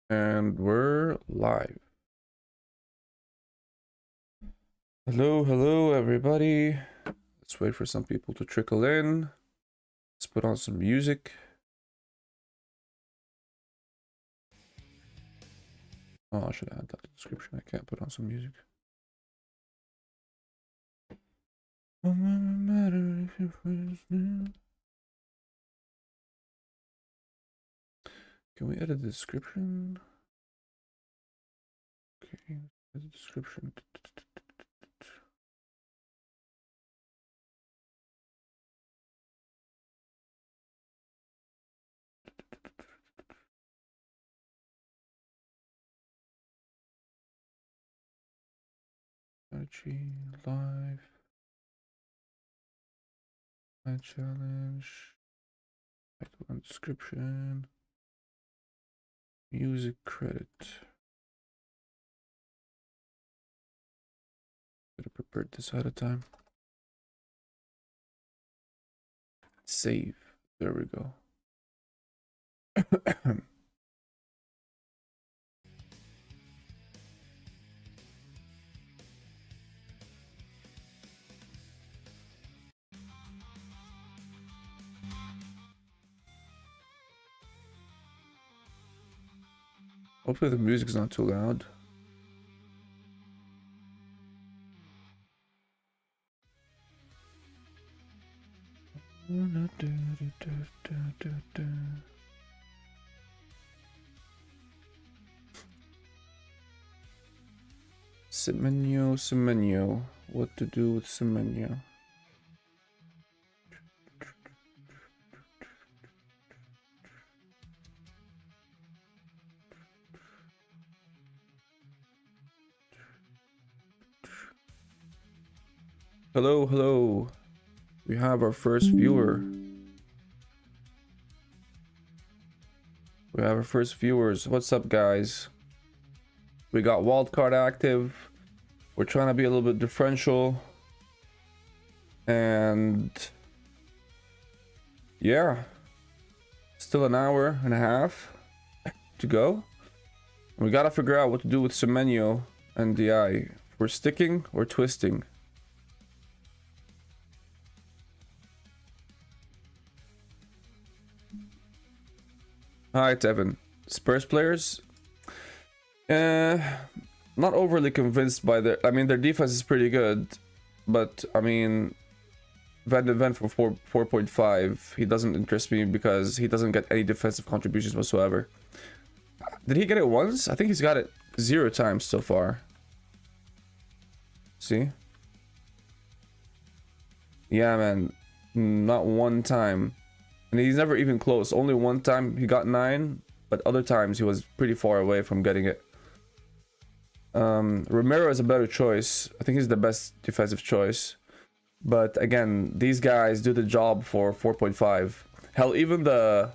And we're live. Hello, everybody. Let's wait for some people to trickle in. Let's put on some music. Oh, I should add that to the description. I can't put on some music. Can we edit the description? Okay, edit the description. IG live. My challenge. Title and description. Music credit. Should have prepared this ahead of time. Save. There we go. Hopefully the music's not too loud. Semenyo. What to do with Semenyo? Hello. We have our first viewer. We have our first viewers. What's up, guys? We got Wildcard active. We're trying to be a little bit differential. And yeah, still an hour and a half to go. We gotta figure out what to do with Semenyo and DI. If we're sticking or twisting. Hi, Tevin. Spurs players? Not overly convinced by their... I mean, their defense is pretty good. But, I mean... Van de Ven for 4.5. He doesn't interest me because he doesn't get any defensive contributions whatsoever. Did he get it once? I think he's got it 0 times so far. See? Yeah, man. Not one time. And he's never even close. Only one time he got 9, but other times he was pretty far away from getting it. Romero is a better choice. I think he's the best defensive choice. But again, these guys do the job for 4.5. Hell, even the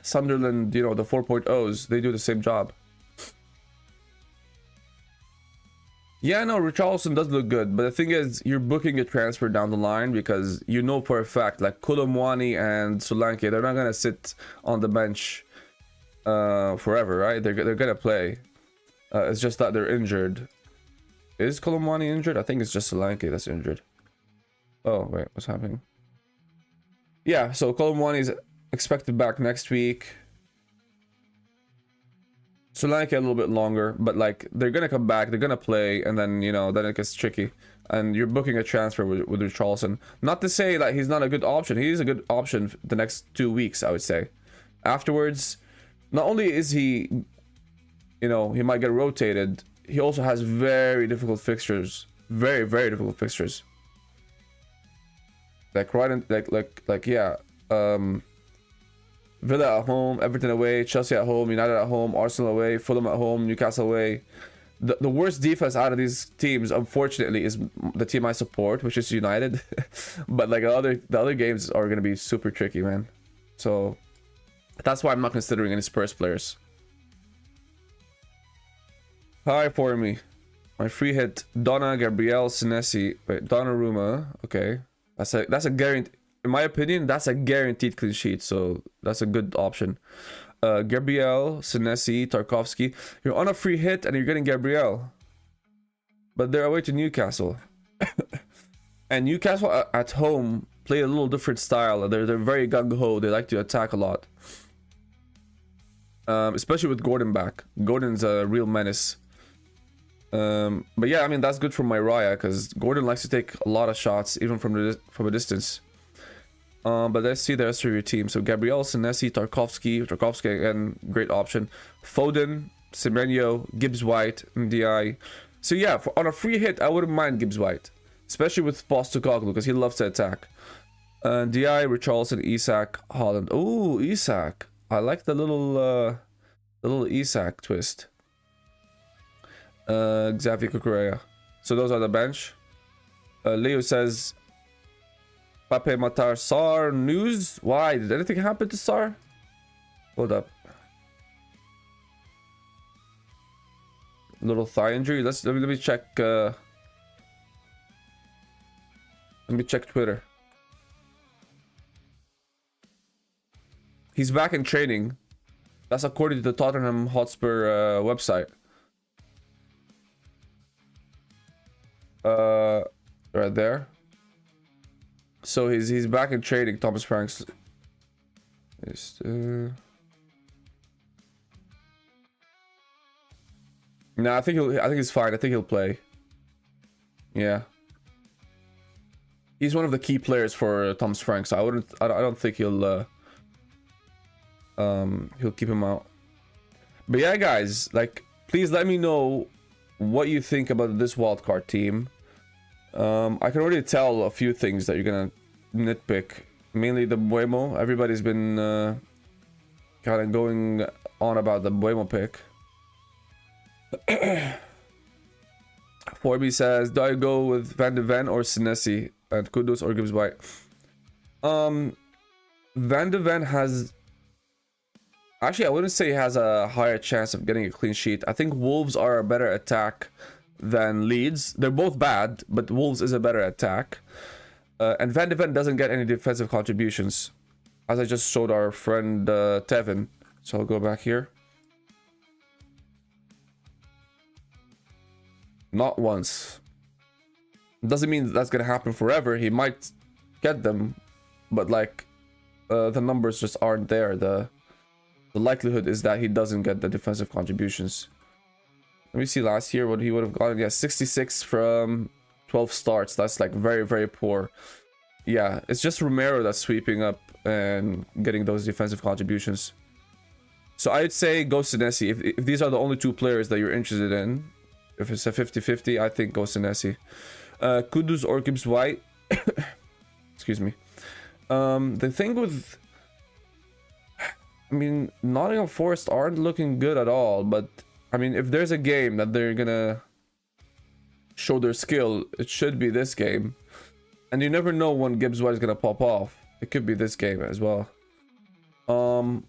Sunderland, you know, the 4.0s, they do the same job. Yeah, no, Richarlison does look good, but the thing is, you're booking a transfer down the line because you know for a fact, like Kolomwani and Solanke, they're not gonna sit on the bench forever, right? They're gonna play. It's just that they're injured. Is Kolomwani injured? I think it's just Solanke that's injured. Oh wait, what's happening? Yeah, so Kolomwani is expected back next week. Solanke a little bit longer, but like they're gonna come back, they're gonna play, and then you know then it gets tricky. And you're booking a transfer with Richarlison. Not to say that he's not a good option. He is a good option the next 2 weeks, I would say. Afterwards, not only is he, you know, he might get rotated. He also has very difficult fixtures, very difficult fixtures. Like right in, like yeah. Villa at home, Everton away, Chelsea at home, United at home, Arsenal away, Fulham at home, Newcastle away. The worst defense out of these teams, unfortunately, is the team I support, which is United. But like the other games are gonna be super tricky, man. So that's why I'm not considering any Spurs players. Hi, for me. My free hit, Donna Gabrielle Senesi. Wait, Donnarumma. Okay, that's a guarantee. In my opinion, that's a guaranteed clean sheet, so that's a good option. Gabriel, Senesi, Tarkovsky. You're on a free hit and you're getting Gabriel. But they're away to Newcastle. And Newcastle at home play a little different style. They're very gung-ho. They like to attack a lot. Especially with Gordon back. Gordon's a real menace. But yeah, I mean, that's good for my Raya, because Gordon likes to take a lot of shots, even from a distance. But let's see the rest of your team. So Gabriel, Senesi, Tarkovsky again, great option. Foden, Semenyo, Gibbs-White, Ndiaye. So yeah, on a free hit, I wouldn't mind Gibbs-White, especially with Postecoglou, because he loves to attack. Ndiaye, Richarlison, Isak, Holland. Oh, Isak. I like the little Isak twist. Xavi Kukureya. So those are the bench. Leo says Pape Matar Sar news. Why? Did anything happen to Sar? Hold up. Little thigh injury. Let me check. Let me check Twitter. He's back in training. That's according to the Tottenham Hotspur website. Right there. So he's back in training. Thomas Franks. No, I think he's fine. I think he'll play. Yeah. He's one of the key players for Thomas Franks. So I don't think he'll keep him out. But yeah, guys, like, please let me know what you think about this wildcard team. I can already tell a few things that you're gonna nitpick. Mainly the Buemo. Everybody's been kind of going on about the Buemo pick. Forby says, do I go with Van de Ven or Senesi and Kudus or Gibbs-White? Van de Ven has... Actually, I wouldn't say he has a higher chance of getting a clean sheet. I think Wolves are a better attack than Leeds. They're both bad, but Wolves is a better attack. And Van de Ven doesn't get any defensive contributions, as I just showed our friend Tevin. So I'll go back here. Not once. Doesn't mean that's gonna happen forever. He might get them, but like the numbers just aren't there. The likelihood is that he doesn't get the defensive contributions. Let me see last year what he would have gotten. Yeah, 66 from 12 starts. That's like very, very poor. Yeah, it's just Romero that's sweeping up and getting those defensive contributions. So I'd say go Senesi. If these are the only two players that you're interested in, if it's a 50-50, I think go Senesi. Kudus or Gibbs-White. Excuse me. The thing with... I mean, Nottingham Forest aren't looking good at all, but I mean, if there's a game that they're gonna show their skill, it should be this game. And you never know when Gibbs-White is gonna pop off. It could be this game as well. But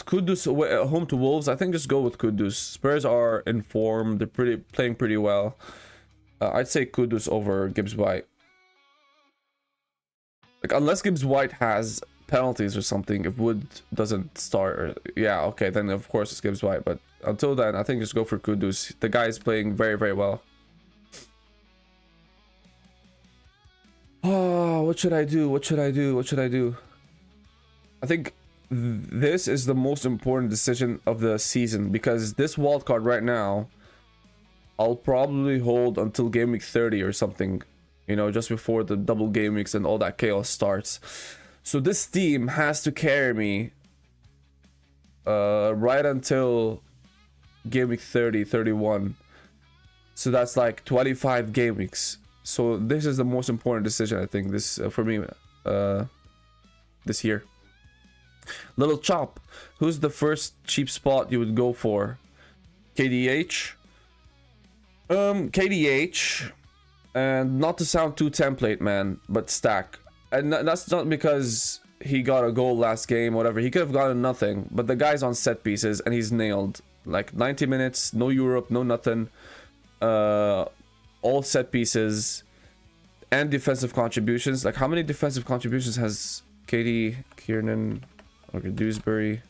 Kudus away at home to Wolves, I think just go with Kudus. Spurs are in form. They're playing pretty well. I'd say Kudus over Gibbs-White. Like, unless Gibbs-White has penalties or something, if Wood doesn't start, or, yeah, okay, then of course it's Gibbs-White. But until then, I think just go for Kudus. The guy is playing very, very well. Oh, what should I do? What should I do? What should I do? I think this is the most important decision of the season, because this wildcard right now, I'll probably hold until game week 30 or something, you know, just before the double game weeks and all that chaos starts. So this team has to carry me right until game week 30, 31. So that's like 25 game weeks. So this is the most important decision, I think, this for me this year. Little Chop, who's the first cheap spot you would go for? KDH? KDH, and not to sound too template, man, but Stack. And that's not because he got a goal last game, whatever. He could have gotten nothing, but the guy's on set pieces and he's nailed. Like 90 minutes, no Europe, no nothing. All set pieces and defensive contributions. Like, how many defensive contributions has KD, Kiernan? Okay, Dewsbury.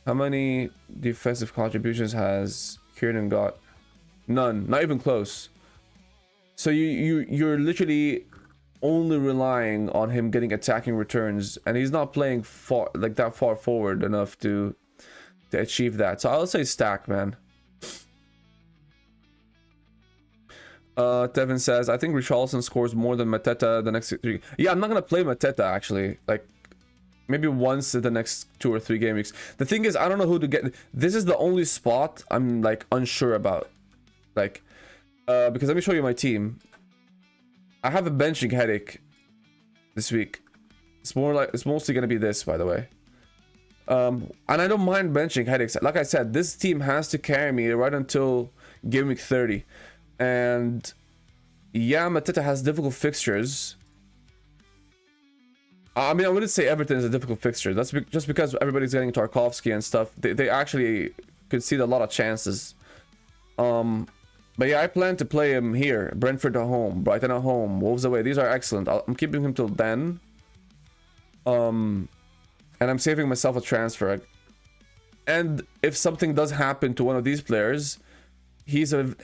How many defensive contributions has Kieran got? None. Not even close. So you're literally only relying on him getting attacking returns, and he's not playing far, like that far forward enough to achieve that. So I'll say stack, man. Tevin says, I think Richarlison scores more than Mateta the next 3. Yeah, I'm not gonna play Mateta actually. Like maybe once in the next 2 or 3 game weeks. The thing is, I don't know who to get. This is the only spot I'm like unsure about. Like, because let me show you my team. I have a benching headache this week. It's mostly gonna be this, by the way. And I don't mind benching headaches. Like I said, this team has to carry me right until game week 30. And yeah, Mateta has difficult fixtures. I mean, I wouldn't say Everton is a difficult fixture. That's just because everybody's getting Tarkovsky and stuff. They actually concede a lot of chances. But yeah, I plan to play him here. Brentford at home, Brighton at home, Wolves away. These are excellent. I'm keeping him till then. And I'm saving myself a transfer. And if something does happen to one of these players, he's an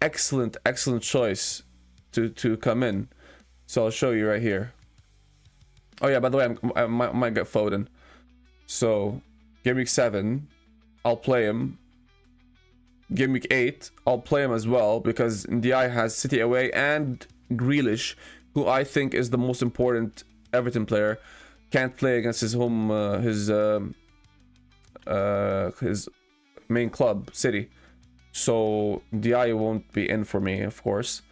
excellent choice to come in. So I'll show you right here. Oh yeah, by the way, I might get Foden. So game week 7, I'll play him. Game week 8, I'll play him as well because Ndiaye has City away and Grealish, who I think is the most important Everton player, can't play against his home, his main club, City. So Ndiaye won't be in for me, of course.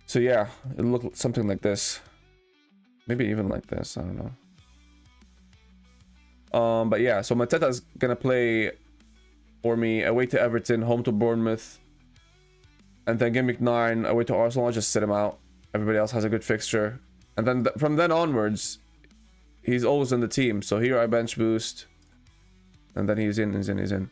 So yeah, it'll look something like this. Maybe even like this, I don't know. But yeah, so Mateta's gonna play for me away to Everton, home to Bournemouth, and then game week 9 away to Arsenal. I'll just sit him out. Everybody else has a good fixture, and then from then onwards, he's always in the team. So here I bench boost, and then he's in.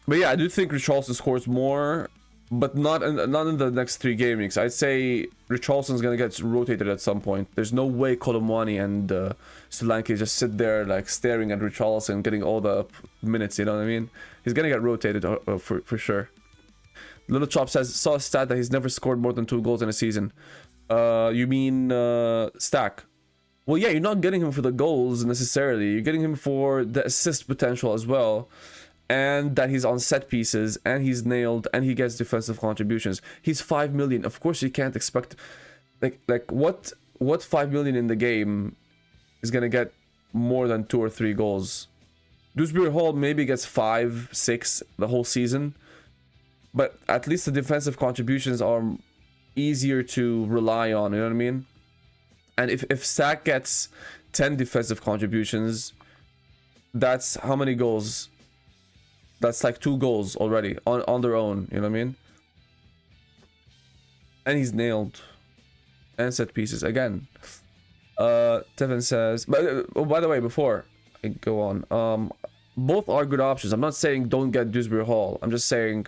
But yeah, I do think Richarlison scores more, but not in the next 3 game weeks. I'd say Richarlison's gonna get rotated at some point. There's no way Kolomwani and Solanke just sit there like staring at Richarlison, getting all the minutes. You know what I mean? He's gonna get rotated for sure. Little Chop says, saw a stat that he's never scored more than 2 goals in a season. You mean Stack? Well, yeah, you're not getting him for the goals necessarily. You're getting him for the assist potential as well. And that he's on set pieces, and he's nailed, and he gets defensive contributions. He's 5 million. Of course, you can't expect like what 5 million in the game is gonna get more than 2 or 3 goals. Dewsbury Hall maybe gets 5, 6 the whole season, but at least the defensive contributions are easier to rely on. You know what I mean? And if Sack gets 10 defensive contributions, that's how many goals? That's like 2 goals already on their own, you know what I mean? And he's nailed. And set pieces again. Tevin says, but by the way, before I go on, both are good options. I'm not saying don't get Dewsbury Hall. I'm just saying,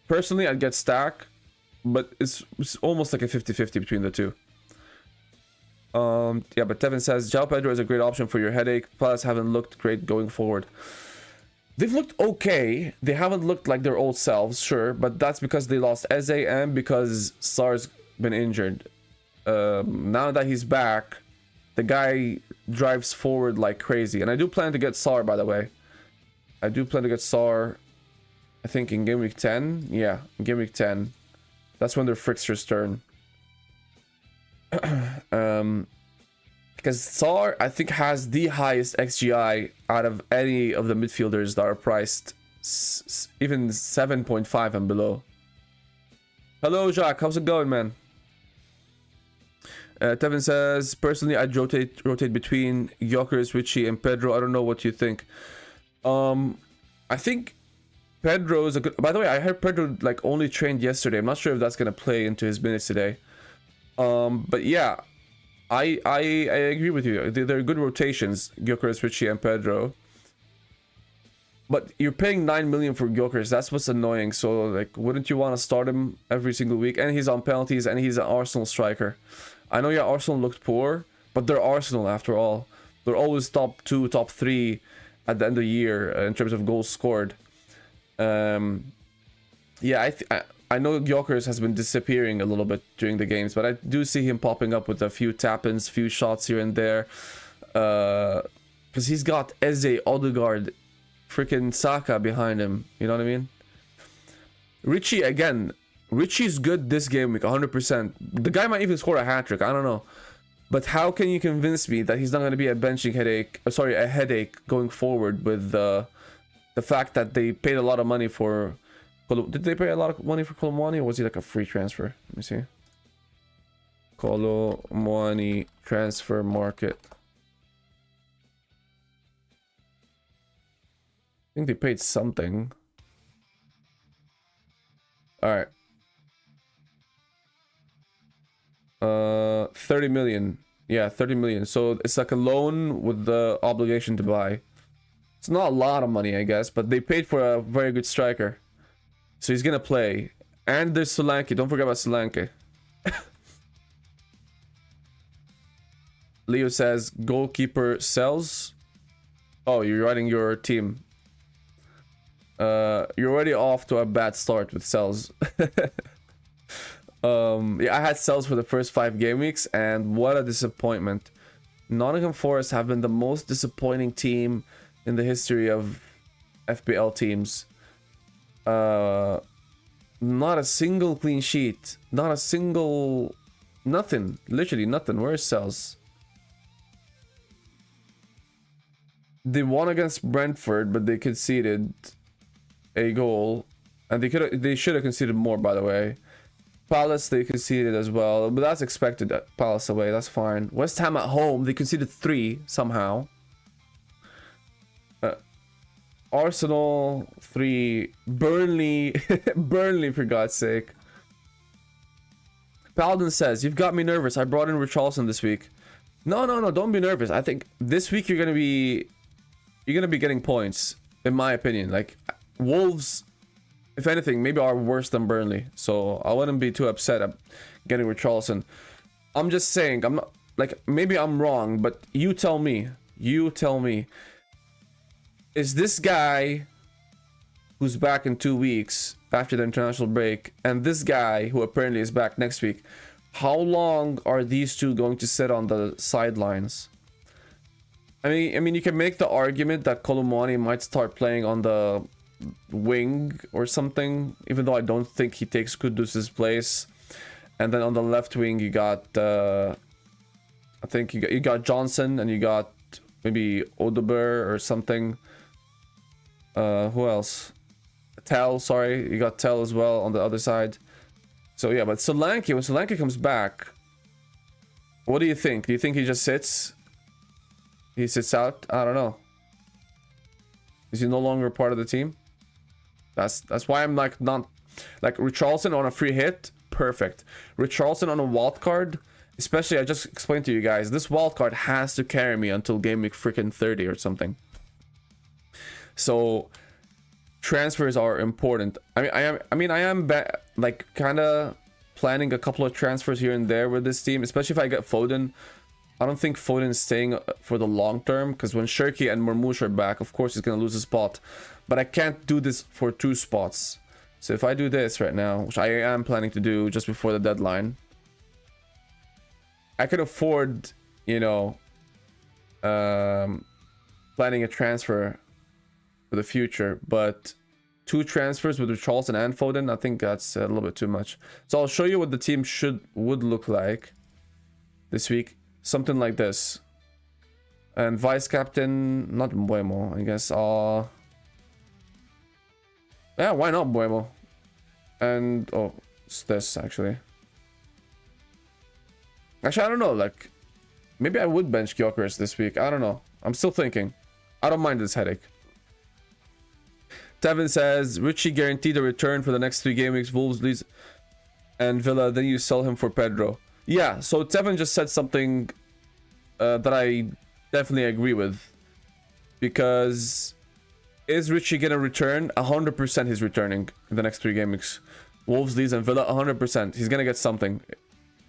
personally, I'd get Stack, but it's almost like a 50-50 between the two. Yeah, but Tevin says, João Pedro is a great option for your headache. Palace haven't looked great going forward. They've looked okay. They haven't looked like their old selves, sure, but that's because they lost Eze and because Sarr's been injured. Now that he's back, the guy drives forward like crazy. And I do plan to get Sarr, by the way. I do plan to get Sarr, I think, in game week 10. Yeah, in game week 10. That's when their fixtures turn. Because Sarr, I think, has the highest XGI out of any of the midfielders that are priced even 7.5 and below. Hello, Jacques. How's it going, man? Tevin says, personally, I'd rotate between Gyökeres, Richie, and Pedro. I don't know what you think. I think Pedro is a good... By the way, I heard Pedro like only trained yesterday. I'm not sure if that's going to play into his minutes today. But yeah, I agree with you. They're good rotations, Gyökeres, Richie, and Pedro. But you're paying 9 million for Gyökeres. That's what's annoying. So, like, wouldn't you want to start him every single week? And he's on penalties, and he's an Arsenal striker. I know, yeah, Arsenal looked poor, But they're Arsenal after all. They're always top 2, top 3 at the end of the year in terms of goals scored. Yeah, I know Gyökeres has been disappearing a little bit during the games, but I do see him popping up with a few tap-ins, few shots here and there. Because he's got Eze, Odegaard, freaking Saka behind him. You know what I mean? Richie, again, Richie's good this game week, 100%. The guy might even score a hat-trick, I don't know. But how can you convince me that he's not going to be a benching headache, sorry, a headache going forward with the fact that they paid a lot of money for... Did they pay a lot of money for Colomwani, or was he like a free transfer? Let me see. Colomwani transfer market. I think they paid something. Alright. 30 million. Yeah, 30 million. So it's like a loan with the obligation to buy. It's not a lot of money, I guess, but they paid for a very good striker. So he's gonna play. And there's Solanke. Don't forget about Solanke. Leo says goalkeeper sells. Oh, you're writing your team. You're already off to a bad start with sells. Yeah, I had sells for the first 5 game weeks, and what a disappointment. Nottingham Forest have been the most disappointing team in the history of FPL teams. Not a single clean sheet, not a single nothing, literally nothing. Where's sells? They won against Brentford, but they conceded a goal, and they should have conceded more, by the way. Palace, they conceded as well, but that's expected. Palace away, that's fine. West Ham at home, they conceded 3 somehow. Arsenal 3, Burnley, Burnley for God's sake. Paladin says, "You've got me nervous. I brought in Richarlison this week." No, don't be nervous. I think this week you're gonna be getting points, in my opinion. Like Wolves, if anything, maybe are worse than Burnley, so I wouldn't be too upset at getting Richarlison. I'm just saying, I'm not like, maybe I'm wrong, but you tell me. You tell me. Is this guy who's back in 2 weeks after the international break, and this guy who apparently is back next week, how long are these two going to sit on the sidelines? I mean, you can make the argument that Colomwani might start playing on the wing or something, even though I don't think he takes Kudus's place. And then on the left wing, you got, I think you got Johnson, and you got maybe Odegaard or something. Who else? Tell, sorry, you got Tell as well on the other side. So yeah, but Solanke, when Solanke comes back, what do you think? Do you think he just sits? He sits out? I don't know. Is he no longer part of the team? That's why I'm like not like Richarlison on a free hit, perfect. Richarlison on a wild card, especially, I just explained to you guys, this wild card has to carry me until game week freaking 30 or something. So transfers are important. I am like kind of planning a couple of transfers here and there with this team, especially if I get Foden. I don't think Foden is staying for the long term, because when Shirky and Marmoush are back, of course he's going to lose a spot. But I can't do this for 2 spots. So if I do this right now, which I am planning to do just before the deadline, I could afford, you know, planning a transfer for the future. But 2 transfers with Richarlison and Foden, I think that's a little bit too much. So I'll show you what the team would look like this week. Something like this. And vice captain, not Mbuemo, I guess. Yeah, why not Mbuemo? And oh, it's this actually. Actually, I don't know. Like, maybe I would bench Gyökeres this week. I don't know. I'm still thinking. I don't mind this headache. Tevin says Richie guaranteed a return for the next 3 game weeks. Wolves, Leeds, and Villa. Then you sell him for Pedro. Yeah, so Tevin just said something that I definitely agree with. Because is Richie gonna return? 100% he's returning in the next 3 game weeks. Wolves, Leeds, and Villa, 100%. He's gonna get something.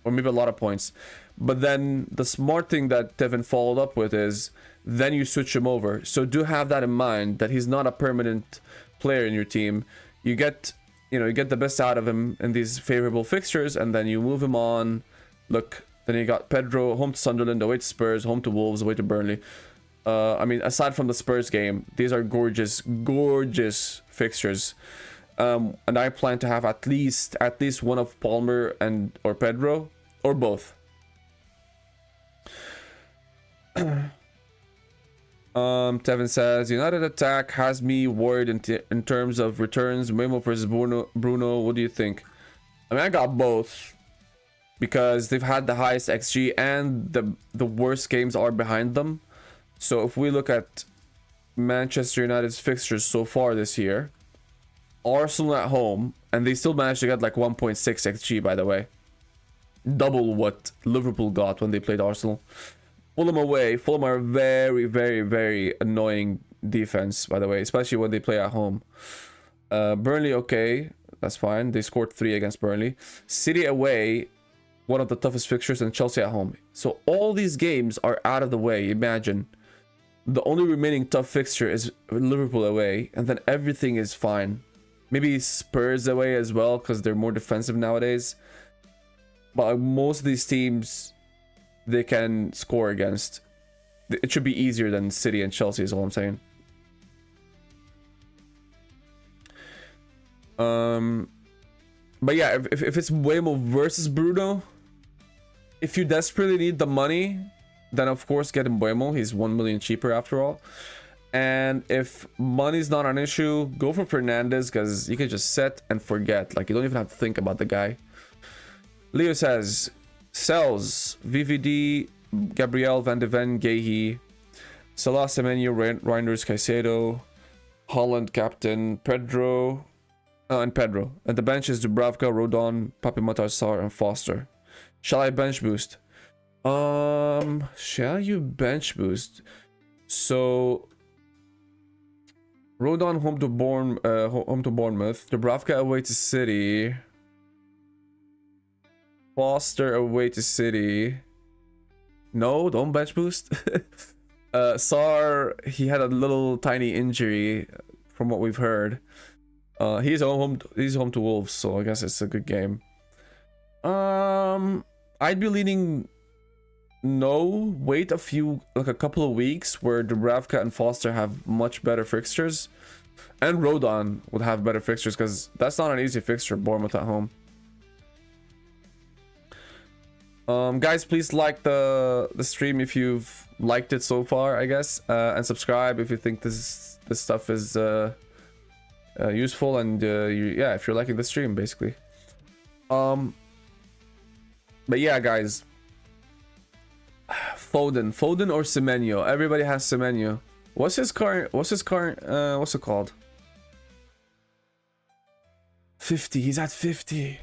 or maybe a lot of points. But then the smart thing that Tevin followed up with is then you switch him over. So do have that in mind, that he's not a permanent player in your team. You get, you get the best out of him in these favorable fixtures, and then you move him on. Look, then you got Pedro, home to Sunderland, away to Spurs, home to Wolves, away to Burnley. I mean, aside from the Spurs game, these are gorgeous, gorgeous fixtures. And I plan to have at least one of Palmer or Pedro, or both. Tevin says United attack has me worried in terms of returns. Memo versus Bruno, what do you think? I mean, I got both because they've had the highest XG and the worst games are behind them. So if we look at Manchester United's fixtures so far this year, Arsenal at home, and they still managed to get like 1.6 XG, by the way, double what Liverpool got when they played Arsenal. Fulham away. Fulham are very, very, very annoying defense, by the way, especially when they play at home. Burnley, okay, that's fine. They scored 3 against Burnley. City away, one of the toughest fixtures, and Chelsea at home. So all these games are out of the way. Imagine. The only remaining tough fixture is Liverpool away, and then everything is fine. Maybe Spurs away as well, because they're more defensive nowadays. But most of these teams, they can score against. It should be easier than City and Chelsea is all I'm saying. But yeah, if it's Wemo versus Bruno, if you desperately need the money, then of course get Mbeumo. He's 1 million cheaper after all. And if money's not an issue, go for Fernandes, because you can just set and forget. Like, you don't even have to think about the guy. Leo says sells VVD, Gabriel, Van de Ven, Gehi, Salah, Semenyo, Reinders, Caicedo, Holland captain, Pedro, and Pedro. And the bench is Dubravka, Rodon, Papi Matar, Sarr, and Foster. Shall I bench boost? Shall you bench boost? So Rodon home to Bournemouth, Dubravka away to City, Foster away to City. No, don't bench boost. Sarr, he had a little tiny injury from what we've heard. He's home to Wolves, so I guess it's a good game. I'd be leaning no. Wait a couple of weeks where Dubravka and Foster have much better fixtures, and Rodon would have better fixtures, because that's not an easy fixture. Bournemouth at home. Guys, please like the stream if you've liked it so far, I guess, and subscribe if you think this stuff is useful, and yeah, if you're liking the stream, basically. But yeah, guys, Foden or Semenyo. Everybody has Semenyo. What's it called? 50. He's at 50.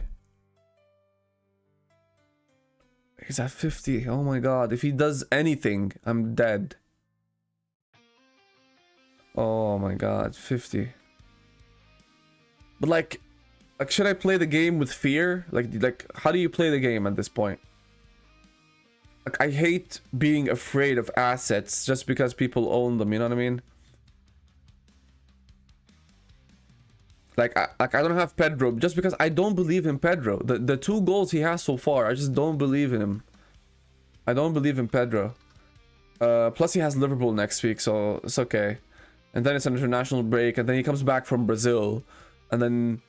He's at 50. Oh my god. If he does anything, I'm dead. Oh my god. 50. But like should I play the game with fear? Like how do you play the game at this point? Like, I hate being afraid of assets just because people own them, you know what I mean? Like I don't have Pedro just because I don't believe in Pedro. The 2 goals he has so far, I just don't believe in him. I don't believe in Pedro. Plus he has Liverpool next week, so it's okay. And then it's an international break, and then he comes back from Brazil. And then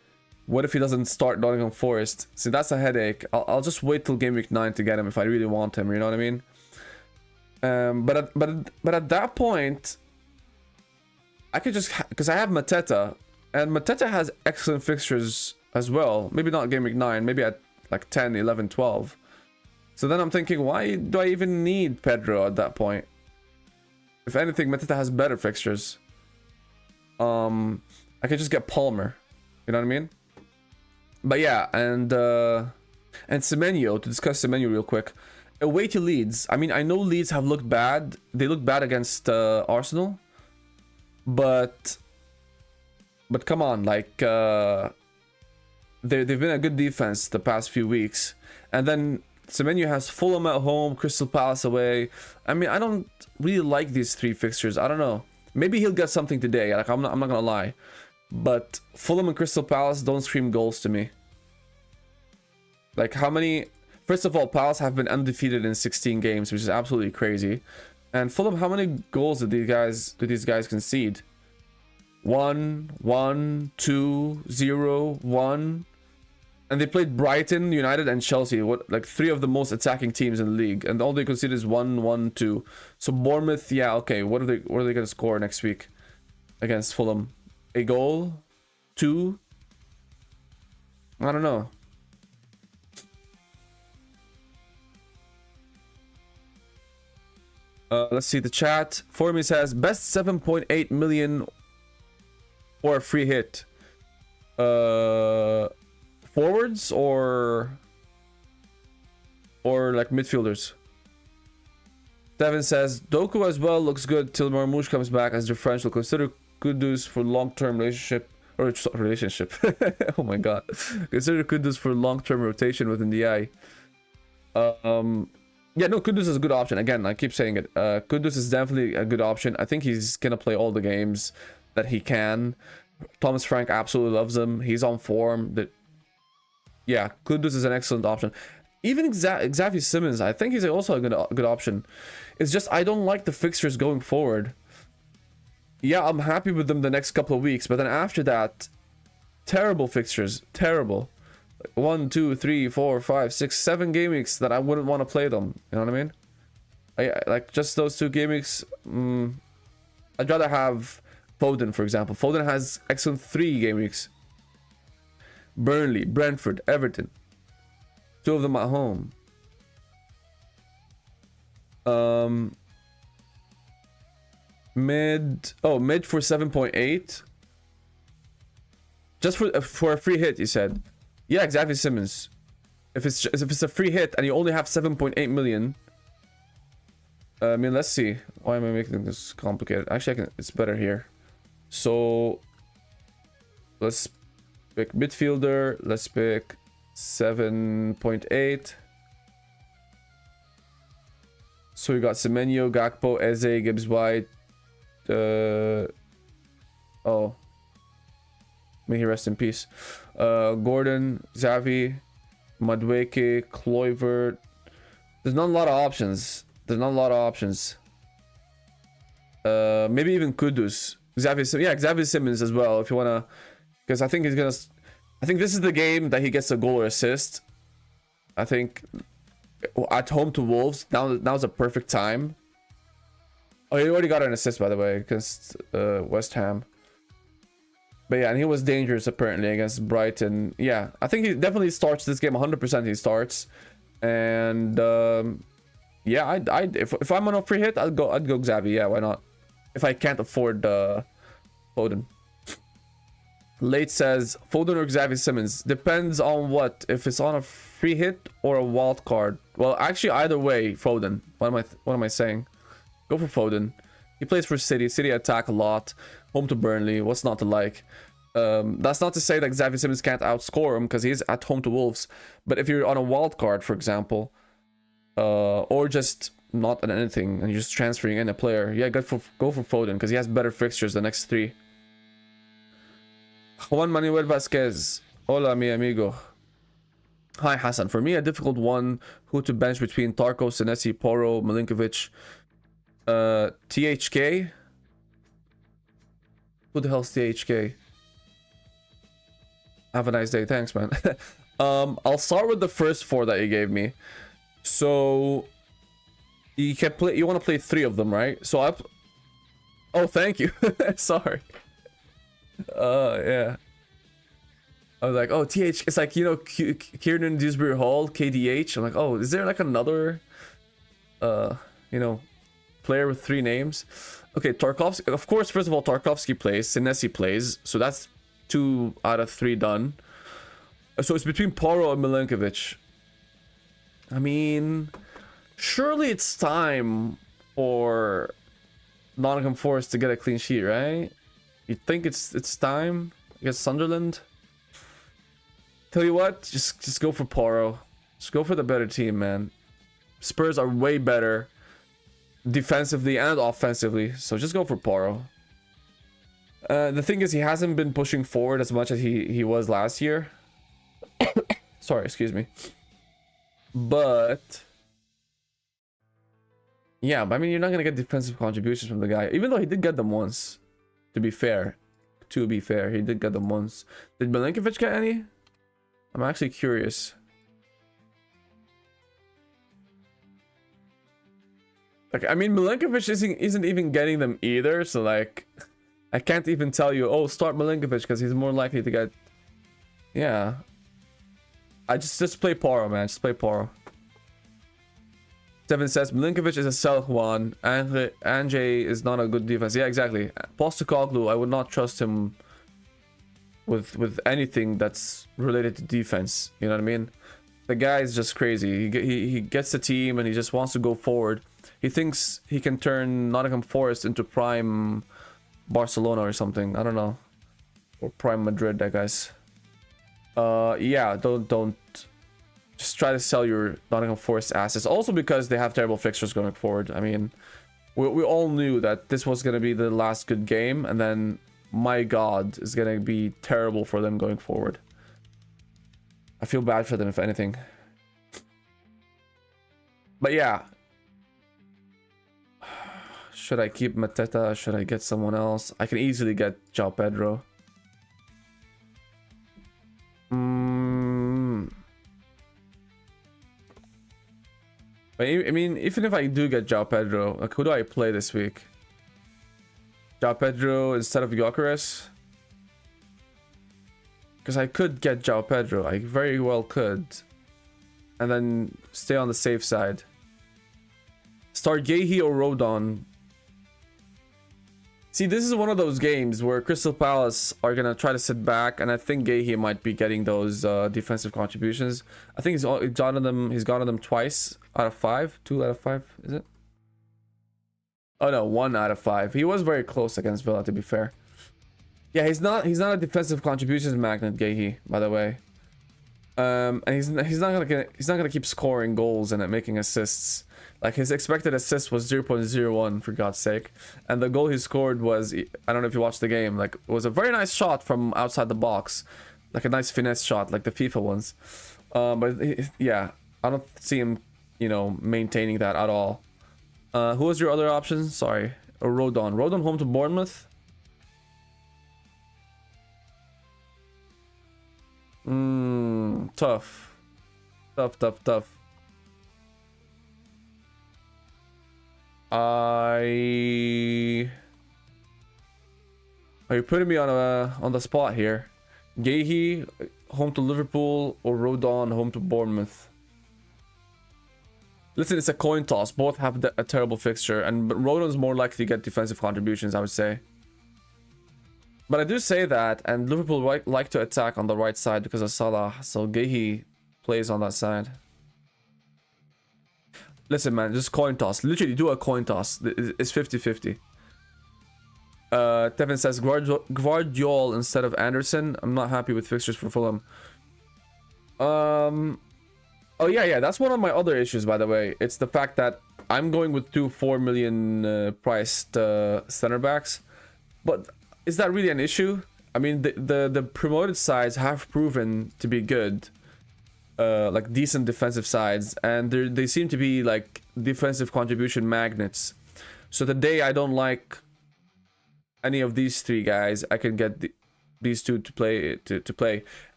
what if he doesn't start Nottingham Forest? See, that's a headache. I'll just wait till game week 9 to get him if I really want him, you know what I mean? But at that point, I could just, because I have Mateta. And Mateta has excellent fixtures as well. Maybe not game week 9, maybe at like 10, 11, 12. So then I'm thinking, why do I even need Pedro at that point? If anything, Mateta has better fixtures. I could just get Palmer. You know what I mean? But yeah, and Semenyo, to discuss Semenyo real quick. Away to Leeds. I mean, I know Leeds have looked bad. They looked bad against Arsenal. But come on, like, they've been a good defense the past few weeks. And then Semenyo has Fulham at home, Crystal Palace away. I mean, I don't really like these 3 fixtures. I don't know. Maybe he'll get something today. Like, I'm not gonna lie. But Fulham and Crystal Palace don't scream goals to me. Like, how many... First of all, Palace have been undefeated in 16 games, which is absolutely crazy. And Fulham, how many goals did these guys concede? 1, 1, 2, 0, 1. And they played Brighton, United, and Chelsea. What, like 3 of the most attacking teams in the league, and all they conceded is 1, 1, 2. So Bournemouth, yeah, okay. What are they gonna score next week against Fulham? A goal, 2. I don't know. Let's see the chat. For me says best 7.8 million for a free hit. Forwards or like midfielders. Devin says Doku as well looks good till Marmoush comes back as differential. Consider Kudus for long-term relationship. Oh my god. Consider Kudus for long-term rotation within the eye. Yeah, no, Kudus is a good option. Again, I keep saying it. Kudus is definitely a good option. I think he's gonna play all the games that he can. Thomas Frank absolutely loves him. He's on form. Yeah, Kudus is an excellent option. Even Xavi Simons, I think he's also a good option. It's just I don't like the fixtures going forward. Yeah, I'm happy with them the next couple of weeks, but then after that, terrible fixtures. Terrible. 1, 2, 3, 4, 5, 6, 7 game weeks that I wouldn't want to play them. You know what I mean? I like just those 2 game weeks. I'd rather have Foden, for example. Foden has excellent 3 game weeks. Burnley, Brentford, Everton. 2 of them at home. Mid for 7.8. Just for a free hit, you said. Yeah, exactly, Simmons. If it's a free hit and you only have 7.8 million. I mean, let's see. Why am I making this complicated? Actually, it's better here. So let's pick midfielder. Let's pick 7.8. So we got Semenyo, Gakpo, Eze, Gibbs White. Oh, may he rest in peace. Gordon, Xavi, Madueke, Kluivert. There's not a lot of options. Maybe even Kudus. Xavi Simons as well, if you wanna, because I think he's gonna. I think this is the game that he gets a goal or assist. I think at home to Wolves. Now's a perfect time. Oh, he already got an assist, by the way, against West Ham. But yeah, and he was dangerous apparently against Brighton. Yeah, I think he definitely starts this game. 100% he starts. And yeah, if I'm on a free hit, I'd go Xavi. Yeah, why not? If I can't afford Foden. Late says Foden or Xavi Simons. Depends on what. If it's on a free hit or a wild card. Well, actually, either way, Foden. What am I saying? Go for Foden. He plays for City. City attack a lot. Home to Burnley. What's not to like? That's not to say that Xavi Simons can't outscore him because he's at home to Wolves. But if you're on a wild card, for example, or just not on anything and you're just transferring in a player, yeah, go for Foden because he has better fixtures the next 3. Juan Manuel Vasquez. Hola, mi amigo. Hi, Hassan. For me, a difficult one. Who to bench between Tarko, Senesi, Porro, Milinkovic, THK. Who the hell's THK? Have a nice day. Thanks, man. I'll start with the first 4 that you gave me. So you can play. You want to play 3 of them, right? So oh, thank you. Sorry. Yeah. I was like, oh, TH. It's like, you know, Kieran Dewsbury Hall, KDH. I'm like, oh, is there like another, you know, player with 3 names? Okay, Tarkovsky. Of course, first of all, Tarkovsky plays. Senesi plays. So that's 2 out of 3 done. So it's between Porro and Milinkovic. I mean, surely it's time for Nottingham Forest to get a clean sheet, right? You think it's time against Sunderland? Tell you what, just go for Porro. Just go for the better team, man. Spurs are way better defensively and offensively, so just go for Poro. The thing is, he hasn't been pushing forward as much as he was last year. Sorry, excuse me. But yeah, but I mean, you're not gonna get defensive contributions from the guy, even though he did get them once. To be fair, he did get them once. Did Milinkovic get any? I'm actually curious. Like, I mean, Milinkovic isn't even getting them either, so like, I can't even tell you, oh, start Milinkovic because he's more likely to get. Yeah. I just play Poro, man. Just play Poro. Devin says Milinkovic is a sell one. Ange is not a good defense. Yeah, exactly. Postecoglou, I would not trust him with anything that's related to defense. You know what I mean? The guy is just crazy. He gets the team and he just wants to go forward. He thinks he can turn Nottingham Forest into prime Barcelona or something. I don't know. Or prime Madrid, I guess. Yeah, don't just try to sell your Nottingham Forest assets. Also because they have terrible fixtures going forward. I mean, we all knew that this was going to be the last good game, and then my god, it's going to be terrible for them going forward. I feel bad for them, if anything. But yeah, should I keep Mateta? Should I get someone else? I can easily get João Pedro. But I mean, even if I do get João Pedro, like, who do I play this week? João Pedro instead of Gyökeres? Because I could get João Pedro. I very well could. And then stay on the safe side. Start Guéhi or Rodon. See, this is one of those games where Crystal Palace are going to try to sit back, and I think Guéhi might be getting those defensive contributions. I think he's gotten them twice out of 5. 2 out of 5, is it? Oh no, 1 out of 5. He was very close against Villa, to be fair. Yeah, he's not a defensive contributions magnet, Guéhi, by the way. And he's not gonna keep scoring goals and making assists. Like, his expected assist was 0.01, for God's sake, and the goal he scored was, I don't know if you watched the game, like, it was a very nice shot from outside the box, like a nice finesse shot, like the FIFA ones. But yeah, I don't see him, you know, maintaining that at all. Who was your other option? Sorry, or Rodon. Rodon home to Bournemouth. Tough. Are you putting me on the spot here? Guéhi home to Liverpool or Rodon home to Bournemouth? Listen, it's a coin toss. Both have a terrible fixture, and Rodon's more likely to get defensive contributions, I would say. But I do say that, and Liverpool like to attack on the right side because of Salah, so Guéhi plays on that side. Listen, man, just coin toss. Literally, do a coin toss. It's 50-50. Tevin says Guardiol instead of Anderson. I'm not happy with fixtures for Fulham. Oh yeah, that's one of my other issues, by the way. It's the fact that I'm going with 2 4 million priced center backs. But is that really an issue? I mean, the promoted sides have proven to be good. Like decent defensive sides, and they seem to be like defensive contribution magnets. So the day I don't like any of these 3 guys, I can get these 2 to play.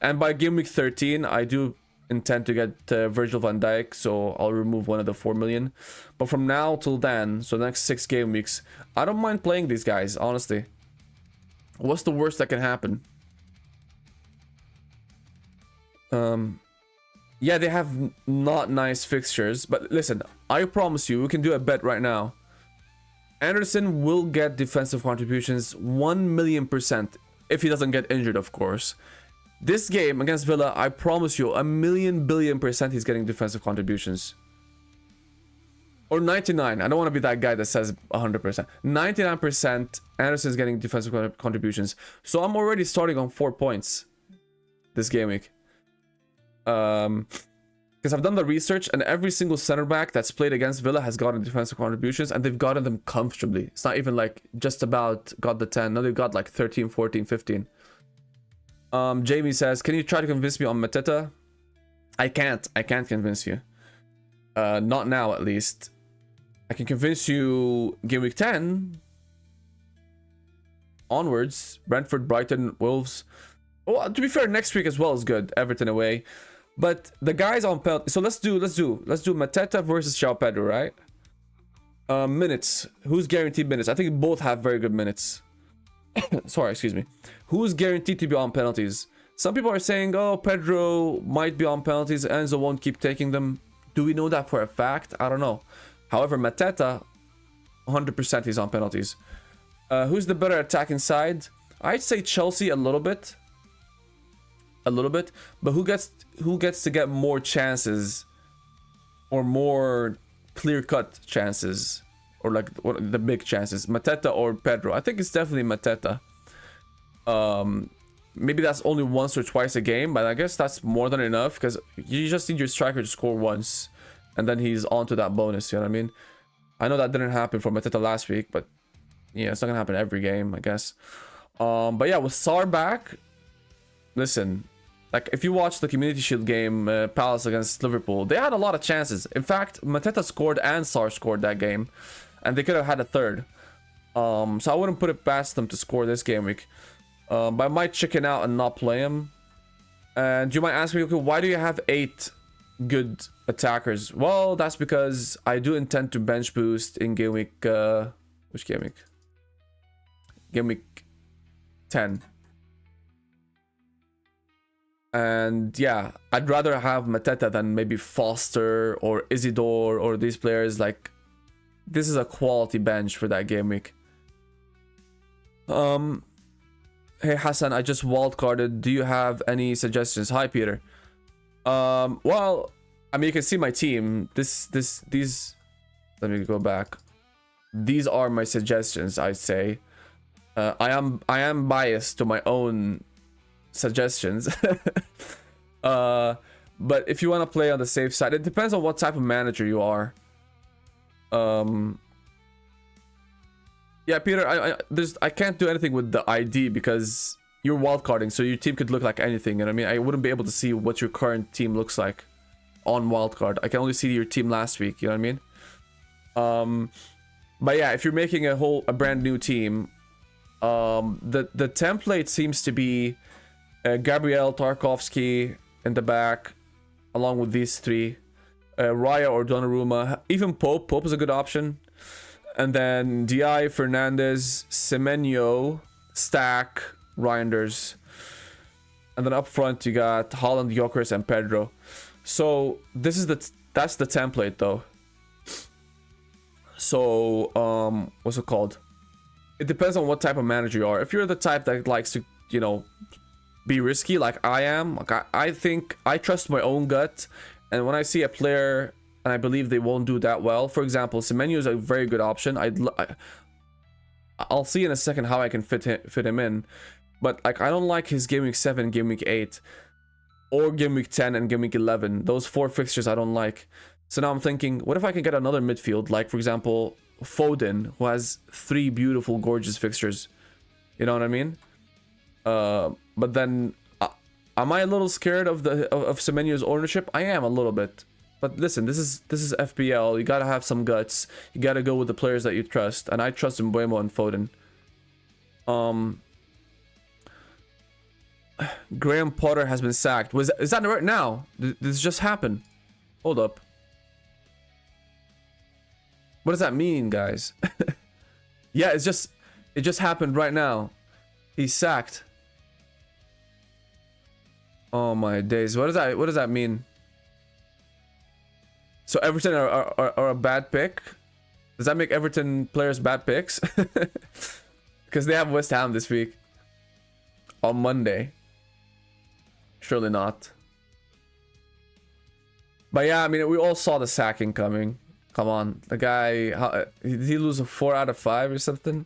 And by game week 13, I do intend to get Virgil van Dijk, so I'll remove one of the 4 million. But from now till then, so the next 6 game weeks, I don't mind playing these guys, honestly. What's the worst that can happen? Yeah, they have not nice fixtures, but listen, I promise you, we can do a bet right now. Anderson will get defensive contributions 1,000,000%, if he doesn't get injured, of course. This game against Villa, I promise you, 1,000,000,000,000% he's getting defensive contributions. Or 99. I don't want to be that guy that says 100%. 99% Anderson's getting defensive contributions. So I'm already starting on 4 points this game week. Because I've done the research, and every single center back that's played against Villa has gotten defensive contributions, and they've gotten them comfortably. It's not even like just about got the 10. No, they've got like 13, 14, 15. Jamie says, can you try to convince me on Mateta? I can't convince you. Not now, at least. I can convince you game week 10 onwards. Brentford, Brighton, Wolves. Well, to be fair, next week as well is good. Everton away. But the guys on penalty. So let's do Mateta versus João Pedro, right? Minutes. Who's guaranteed minutes? I think both have very good minutes. Sorry, excuse me. Who's guaranteed to be on penalties? Some people are saying, oh, Pedro might be on penalties. Enzo won't keep taking them. Do we know that for a fact? I don't know. However, Mateta, 100% he's on penalties. Who's the better attacking side? I'd say Chelsea a little bit. But who gets to get more chances or more clear-cut chances, or like the big chances? Mateta or Pedro? I think it's definitely Mateta. Maybe that's only once or twice a game, but I guess that's more than enough, because you just need your striker to score once and then he's on to that bonus. You know what I mean? I know that didn't happen for Mateta last week, but yeah, it's not gonna happen every game, I guess. But yeah, with Sar back, listen, like if you watch the Community Shield game, Palace against Liverpool, they had a lot of chances. In fact, Mateta scored and Sar scored that game, and they could have had a third. So I wouldn't put it past them to score this game week. But I might chicken out and not play him. And you might ask me, okay, why do you have 8 good attackers? Well, that's because I do intend to bench boost in game week. Which game week? Game week 10. And yeah, I'd rather have Mateta than maybe Foster or Isidore or these players. Like, this is a quality bench for that game week. Hey Hassan, I just wildcarded. Do you have any suggestions? Hi Peter. Well, I mean, you can see my team. These. Let me go back. These are my suggestions, I'd say. I am biased to my own suggestions. But if you want to play on the safe side, it depends on what type of manager you are. Yeah, Peter, I can't do anything with the ID because you're wildcarding, so your team could look like anything. You know what I mean? I wouldn't be able to see what your current team looks like on wildcard. I can only see your team last week. You know what I mean? But yeah, if you're making a brand new team, the template seems to be Gabriel, Tarkovsky in the back, along with these 3, Raya or Donnarumma, even Pope. Pope is a good option. And then Di, Fernandez, Semenyo, Stack, Reinders. And then up front you got Holland, Gyökeres, and Pedro. So this is that's the template though. So what's it called? It depends on what type of manager you are. If you're the type that likes to, you know, be risky like I am, like I think I trust my own gut, and when I see a player and I believe they won't do that well, for example, Semenyo is a very good option. I'll see in a second how I can fit him in, but like I don't like his game week 7, game week 8, or game week 10 and game week 11. Those 4 fixtures I don't like. So now I'm thinking, what if I can get another midfield, like for example Foden, who has 3 beautiful, gorgeous fixtures. You know what I mean? But then, am I a little scared of Semenyo's ownership? I am a little bit. But listen, this is FPL. You gotta have some guts. You gotta go with the players that you trust, and I trust Mbeumo and Foden. Graham Potter has been sacked. Is that right now? Did this just happen? Hold up. What does that mean, guys? Yeah, it just happened right now. He's sacked. Oh my days. What does that mean? So Everton are a bad pick? Does that make Everton players bad picks? Because they have West Ham this week. On Monday. Surely not. But yeah, I mean, we all saw the sacking coming. Come on. The guy, did he lose a 4 out of 5 or something?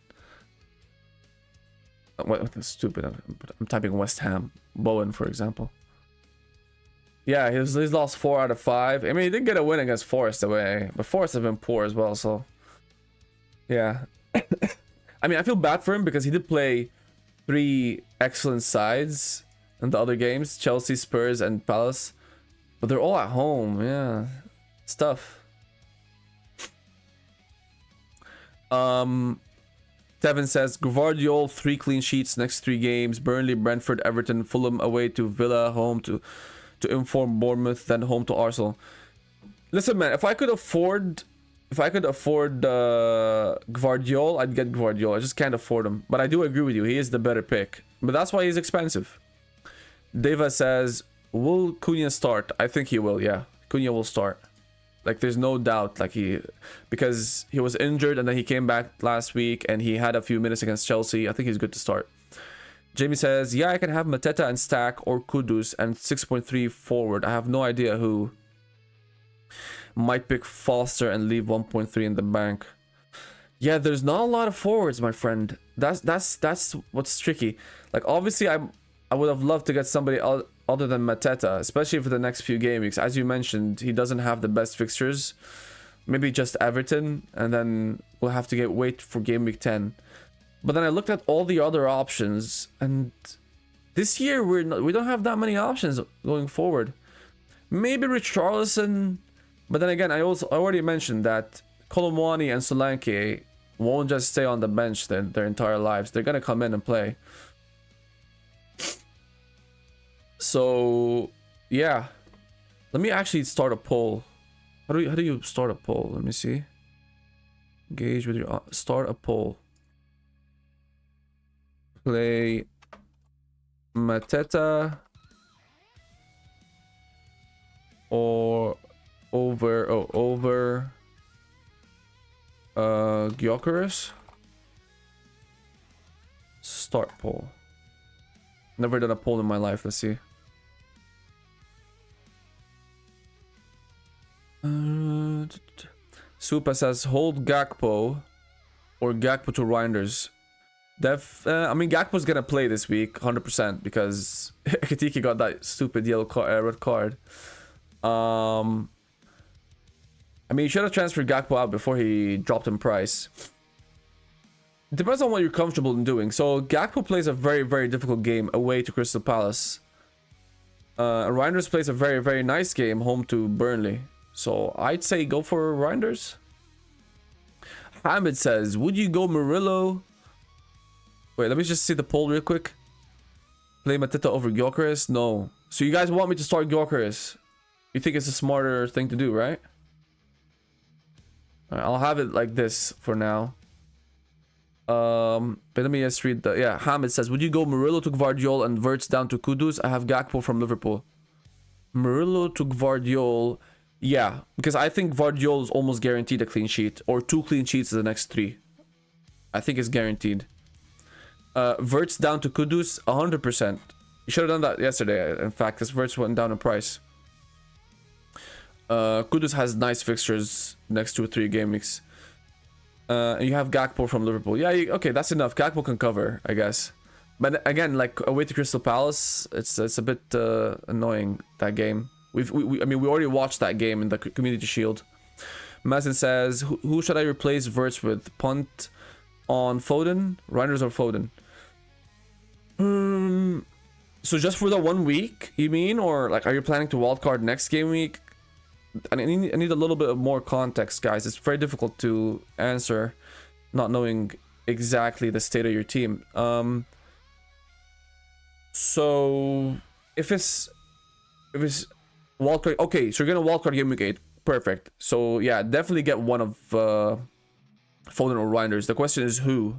What stupid. I'm typing West Ham. Bowen, for example. Yeah, he's lost 4 out of 5. I mean, he did get a win against Forest away, but Forest have been poor as well, so yeah. I mean, I feel bad for him because he did play 3 excellent sides in the other games, Chelsea, Spurs, and Palace, but they're all at home. Yeah, it's tough. Tevin says Gvardiol 3 clean sheets next 3 games: Burnley, Brentford, Everton, Fulham away to Villa, home to inform Bournemouth, then home to Arsenal. Listen, man, if I could afford Gvardiol, I'd get Gvardiol. I just can't afford him, but I do agree with you, he is the better pick, but that's why he's expensive. Deva says, will Cunha start? I think he will. Yeah, Cunha will start. Like, there's no doubt. Like, because he was injured and then he came back last week and he had a few minutes against Chelsea. I think he's good to start. Jamie says, yeah, I can have Mateta and Stack or Kudus and 6.3 forward. I have no idea who. Might pick Foster and leave 1.3 in the bank. Yeah, there's not a lot of forwards, my friend. That's what's tricky. Like, obviously, I would have loved to get somebody other than Mateta, especially for the next few game weeks. As you mentioned, he doesn't have the best fixtures. Maybe just Everton, and then we'll have to wait for game week 10. But then I looked at all the other options, and this year we don't have that many options going forward. Maybe Richarlison, but then again, I already mentioned that Kolomwani and Solanke won't just stay on the bench their entire lives. They're gonna come in and play. So yeah, let me actually start a poll. How do you start a poll? Let me see. Engage with your start a poll. Play Mateta or over Gyökeres. Start poll. Never done a poll in my life. Let's see. Supa says hold Gakpo or Gakpo to Reinders. I mean, Gakpo's gonna play this week 100% because Ekitike got that stupid yellow red card. I mean, you should have transferred Gakpo out before he dropped in price. It depends on what you're comfortable in doing. So Gakpo plays a very, very difficult game away to Crystal Palace. Reinders plays a very, very nice game home to Burnley. So I'd say go for Reinders. Hamid says, would you go Murillo? Wait, let me just see the poll real quick. Play Mateta over Gyökeres? No. So you guys want me to start Gyökeres? You think it's a smarter thing to do, right? Alright, I'll have it like this for now. But let me just read the... Yeah, Hamid says, would you go Murillo to Gvardiol and Wirtz down to Kudus? I have Gakpo from Liverpool. Murillo to Gvardiol... Yeah, because I think Gvardiol is almost guaranteed a clean sheet. Or 2 clean sheets in the next 3. I think it's guaranteed. Wirtz down to Kudus, 100%. You should have done that yesterday, in fact, because Wirtz went down in price. Kudus has nice fixtures next 2 or 3 game weeks. And you have Gakpo from Liverpool. Yeah, okay, that's enough. Gakpo can cover, I guess. But again, like away to Crystal Palace, it's a bit annoying, that game. I mean, we already watched that game in the Community Shield. Mazin says, who should I replace Wirtz with? Punt on Foden, Reinders or Foden? So just for the 1 week, you mean? Or like, are you planning to wildcard next game week? I need a little bit of more context, guys. It's very difficult to answer not knowing exactly the state of your team. So if it's wildcard, okay, so you're gonna wildcard game week 8. Perfect. So yeah, definitely get one of Foden or Reinders. The question is who.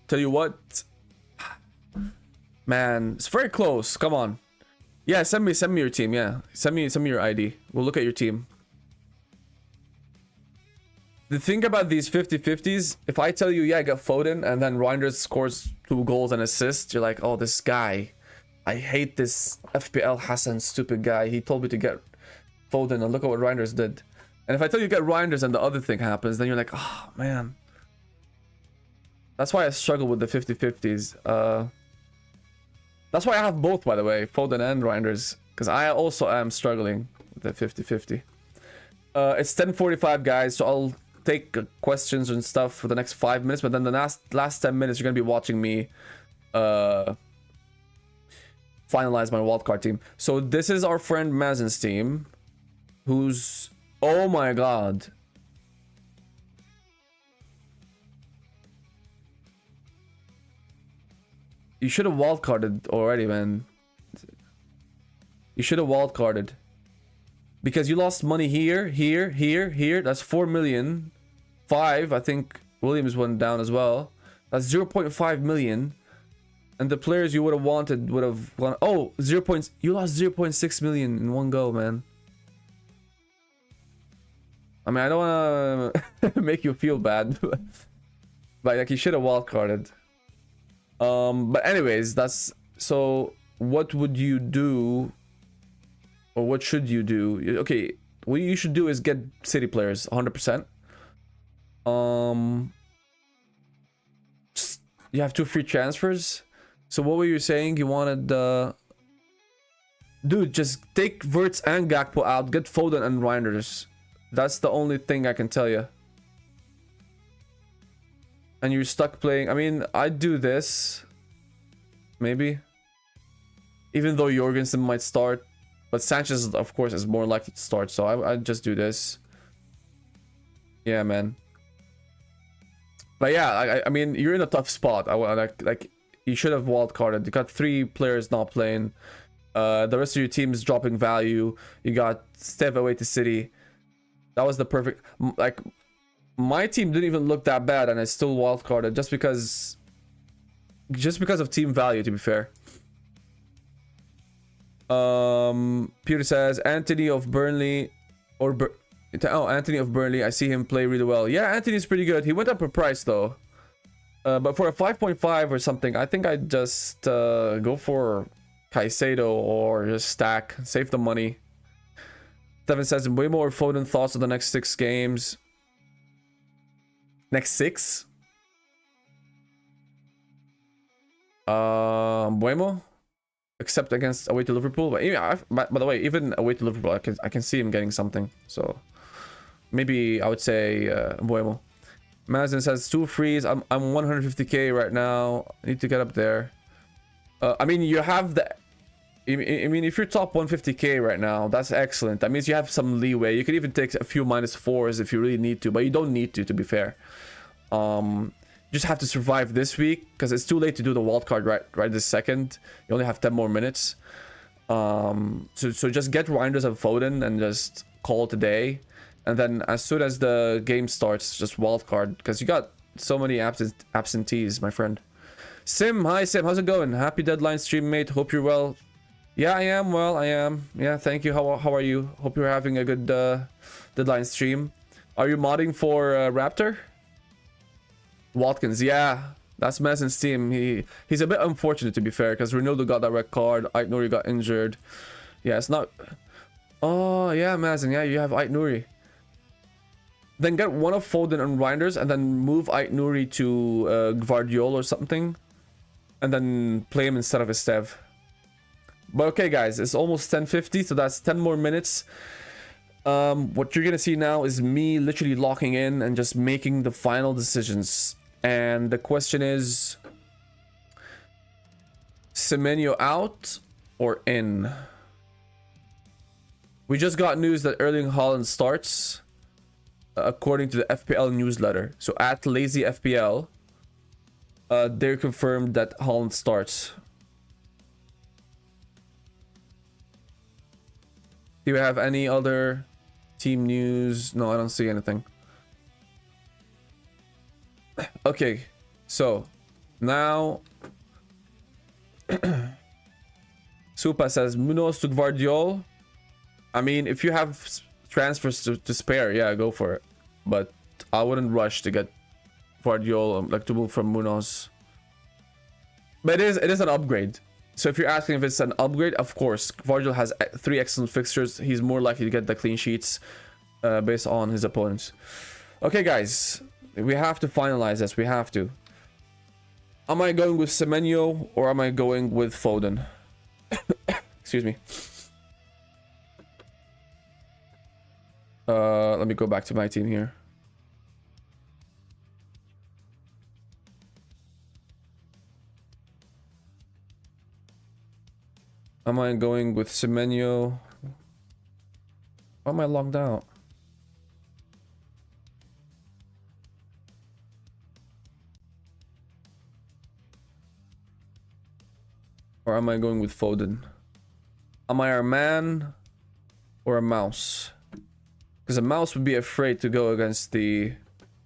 Tell you what, man, it's very close. Come on. Yeah, send me your team. Yeah, send me your ID. We'll look at your team. The thing about these 50-50s, if I tell you, yeah, I got Foden, and then Reinders scores 2 goals and assists, you're like, oh, this guy, I hate this FPL Hassan stupid guy. He told me to get Foden, and look at what Reinders did. And if I tell you get Reinders and the other thing happens, then you're like, oh man. That's why I struggle with the 50-50s. That's why I have both, by the way, Foden and Reinders, because I also am struggling with the 50-50. It's 10:45, guys, so I'll take questions and stuff for the next 5 minutes, but then the last 10 minutes you're gonna be watching me finalize my wildcard team. So this is our friend Mazen's team, who's, oh my god, you should have wildcarded already, man. You should have wildcarded. Because you lost money here, here. That's 4 million. 5, I think Williams went down as well. That's 0.5 million. And the players you would have wanted would have gone. Oh, you lost 0.6 million in one go, man. I mean, I don't want to make you feel bad. But like, you should have wildcarded. But anyways, that's... So, what would you do? Or what should you do? Okay, what you should do is get City players, 100%. You have 2 free transfers. So what were you saying? You wanted dude, just take Verts and Gakpo out. Get Foden and Reinders. That's the only thing I can tell you. And you're stuck playing... I mean, I'd do this. Maybe. Even though Jorgensen might start. But Sanchez, of course, is more likely to start, so I'd just do this. Yeah, man. But yeah, I mean, you're in a tough spot. Like you should have wildcarded. You got 3 players not playing. The rest of your team is dropping value. You got Steph away to City. That was the perfect... Like, my team didn't even look that bad, and I still wildcarded just because of team value, to be fair. Peter says Anthony of Burnley Anthony of Burnley. I see him play really well. Yeah, Anthony's pretty good. He went up a price though. But for a 5.5 or something, I think I'd just go for Caicedo or just stack, save the money. Devin says way more Foden thoughts on the next 6 games. Next 6? Buemo? Except against away to Liverpool, but yeah, by the way, even away to Liverpool, I can see him getting something. So maybe I would say Buemo. Mazen says 2 frees. I'm 150k right now. I need to get up there. I mean, you have the... I mean, if you're top 150k right now, that's excellent. That means you have some leeway. You could even take a few -4s if you really need to, but you don't need to be fair. You just have to survive this week because it's too late to do the wildcard right this second. You only have 10 more minutes. So just get Reinders and Foden and just call it a day. And then as soon as the game starts, just wildcard because you got so many absentees, my friend. Sim, hi Sim, how's it going? Happy deadline stream, mate. Hope you're well. Yeah, I am well. I am. Yeah, thank you. How are you? Hope you're having a good deadline stream. Are you modding for Raptor? Watkins, yeah, that's Mazen's team. He's a bit unfortunate, to be fair, because Ronaldo got that red card. Ait-Nouri got injured. Yeah, it's not... Oh, yeah, Mazen, yeah, you have Ait-Nouri. Then get one of Foden and Reinders, and then move Ait-Nouri to Gvardiol or something. And then play him instead of Estev. But okay, guys, it's almost 10:50, so that's 10 more minutes. What you're gonna see now is me literally locking in and just making the final decisions. And the question is, Semenyo out or in? We just got news that Erling Haaland starts, according to the FPL newsletter. So at Lazy FPL, they're confirmed that Haaland starts. Do we have any other team news? No, I don't see anything. Okay, so now Supa says Munoz to Gvardiol. I mean, if you have transfers to spare, yeah, go for it. But I wouldn't rush to get Gvardiol, like to move from Munoz. But it is an upgrade. So if you're asking if it's an upgrade, of course, Gvardiol has 3 excellent fixtures. He's more likely to get the clean sheets. based on his opponents. Okay, guys, we have to finalize this. We have to. Am I going with Semenyo or am I going with Foden? Excuse me. Let me go back to my team here. Am I going with Semenyo? Why am I logged out? Or am I going with Foden? Am I a man or a mouse? Because a mouse would be afraid to go against the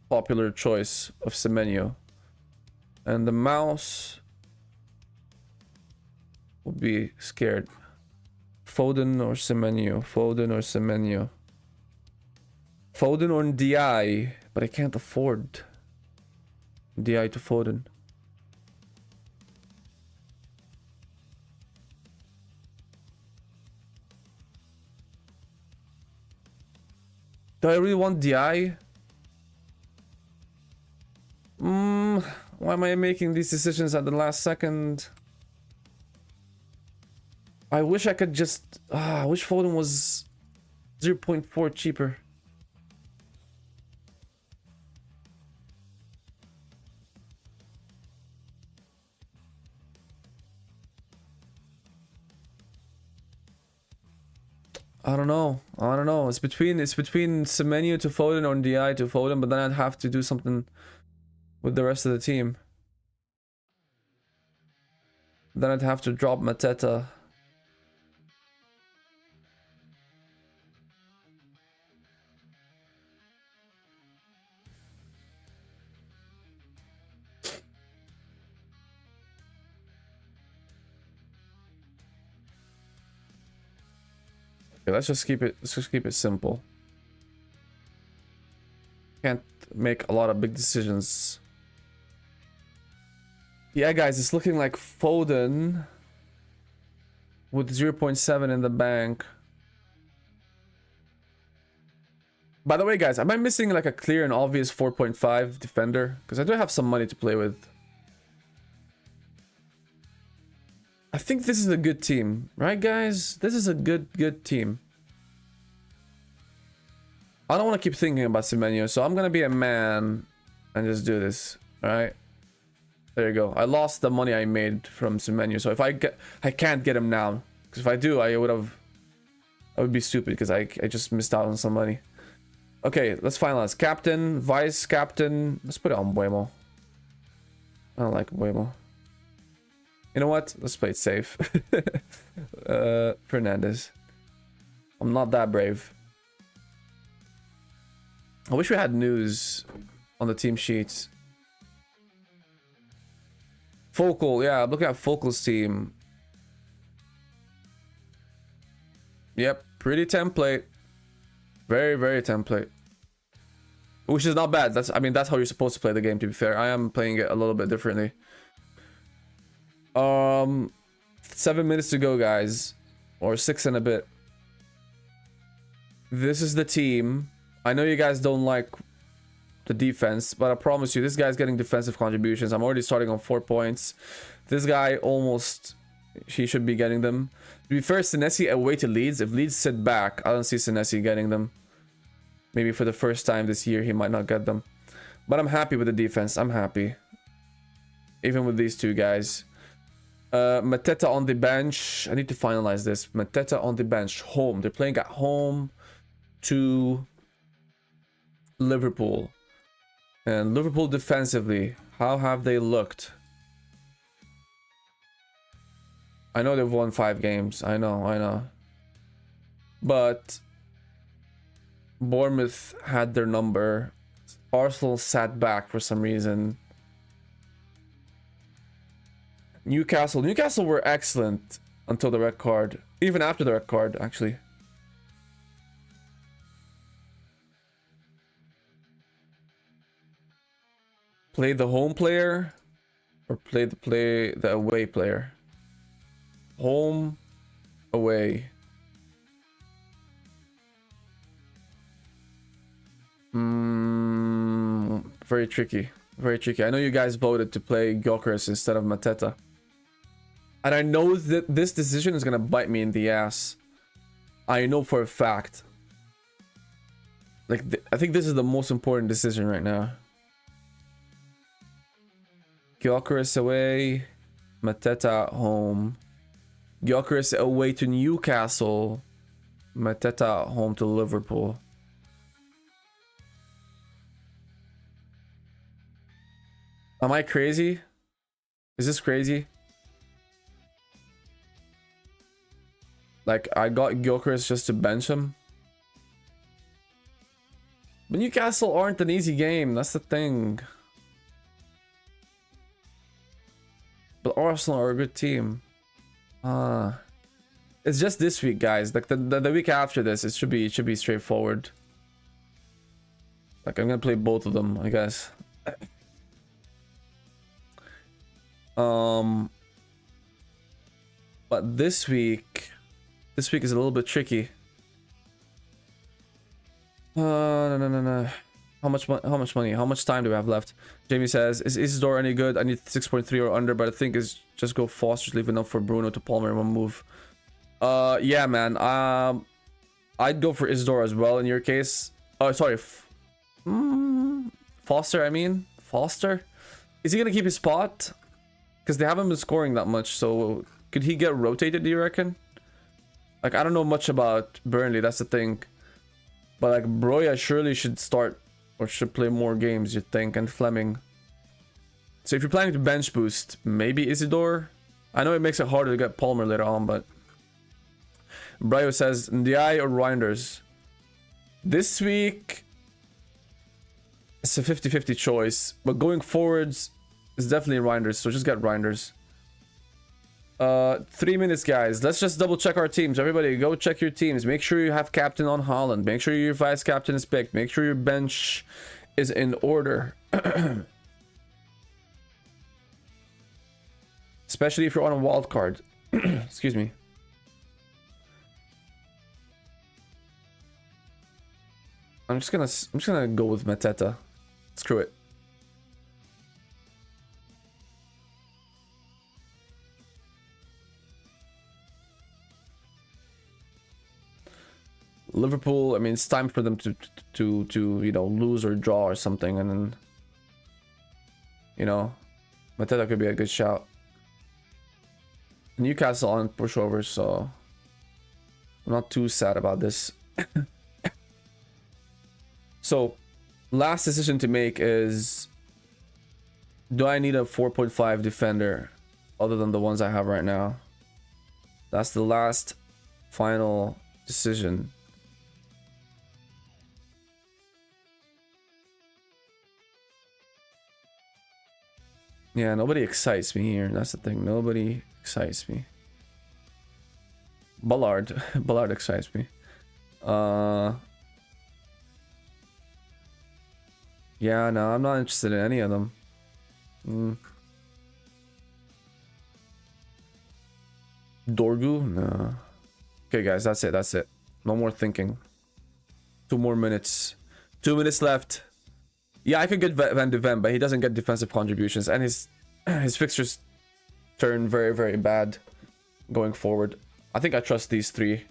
popular choice of Semenyo. And the mouse would be scared. Foden or Semenyo? Foden or Semenyo? Foden or DI? But I can't afford DI to Foden. Do I really want DI? Why am I making these decisions at the last second? I wish I could just... I wish Foden was 0.4 cheaper. I don't know. I don't know. It's between Semenyo to Foden or DI to Foden, but then I'd have to do something with the rest of the team. Then I'd have to drop Mateta. Okay, let's just keep it simple. Can't make a lot of big decisions. Yeah, guys, it's looking like Foden with 0.7 in the bank. By the way, guys, am I missing like a clear and obvious 4.5 defender? Because I do have some money to play with. I think this is a good team, right, guys? This is a good team. I don't want to keep thinking about Semenyo, so I'm gonna be a man and just do this. All right, there you go. I lost the money I made from Semenyo, so if I can't get him now, because if I do, I would be stupid because I just missed out on some money. Okay, let's finalize. Captain, vice captain. Let's put it on Buemo. I don't like Buemo. You know what? Let's play it safe. Fernandez. I'm not that brave. I wish we had news on the team sheets. Focal, yeah, I'm looking at Focal's team. Yep, pretty template. Very template. Which is not bad. That's how you're supposed to play the game, to be fair. I am playing it a little bit differently. 7 minutes to go, guys, or 6 and a bit. This is the team. I know you guys don't like the defense, but I promise you, this guy's getting defensive contributions. I'm already starting on 4 points. This guy he should be getting them. To be fair, Senesi away to Leeds. If Leeds sit back, I don't see Senesi getting them. Maybe for the first time this year, he might not get them. But I'm happy with the defense. I'm happy. Even with these two guys. Mateta on the bench. I need to finalize this. Mateta on the bench. Home. They're playing at home to Liverpool. And Liverpool defensively, how have they looked? I know they've won 5 games. I know. But Bournemouth had their number. Arsenal sat back for some reason. Newcastle were excellent until the red card. Even after the red card, actually. Play the home player or play the away player? Home, away. Very tricky. Very tricky. I know you guys voted to play Gyökeres instead of Mateta. And I know that this decision is going to bite me in the ass. I know for a fact. Like, I think this is the most important decision right now. Gyökeres away. Mateta at home. Gyökeres away to Newcastle. Mateta at home to Liverpool. Am I crazy? Is this crazy? Like, I got Gyökeres just to bench him. But Newcastle aren't an easy game. That's the thing. But Arsenal are a good team. It's just this week, guys. Like the week after this, it should be straightforward. Like, I'm gonna play both of them, I guess. But this week is a little bit tricky. No. How much money? How much time do we have left? Jamie says, is Isidore any good? I need 6.3 or under, but I think it's just go Foster's, leave enough for Bruno to Palmer in one move. Yeah, man. I'd go for Isidore as well in your case. Oh, sorry. Foster, I mean. Foster? Is he gonna keep his spot? Because they haven't been scoring that much, so could he get rotated, do you reckon? Like, I don't know much about Burnley, that's the thing. But like, Broya surely should start or should play more games, you'd think, and Fleming. So if you're planning to bench boost, maybe Isidore? I know it makes it harder to get Palmer later on, but... Bryo says, Ndiaye or Reinders? This week... it's a 50-50 choice, but going forwards... it's definitely Reinders, so just get Reinders. 3 minutes, guys. Let's just double check our teams. Everybody, go check your teams. Make sure you have captain on Haaland. Make sure your vice captain is picked. Make sure your bench is in order. Especially if you're on a wild card. Excuse me. I'm just gonna go with Mateta. Screw it. Liverpool, I mean, it's time for them to you know, lose or draw or something, and then, you know, Mateta could be a good shout. Newcastle on pushovers, so I'm not too sad about this. So, last decision to make is, do I need a 4.5 defender other than the ones I have right now? That's the last final decision. Yeah, nobody excites me here. That's the thing. Nobody excites me. Ballard. Ballard excites me. Yeah, no, I'm not interested in any of them. Dorgu? No. Okay, guys, that's it. That's it. No more thinking. 2 more minutes. 2 minutes left. Yeah, I could get Van de Ven, but he doesn't get defensive contributions, and his fixtures turn very, very bad going forward. I think I trust these 3.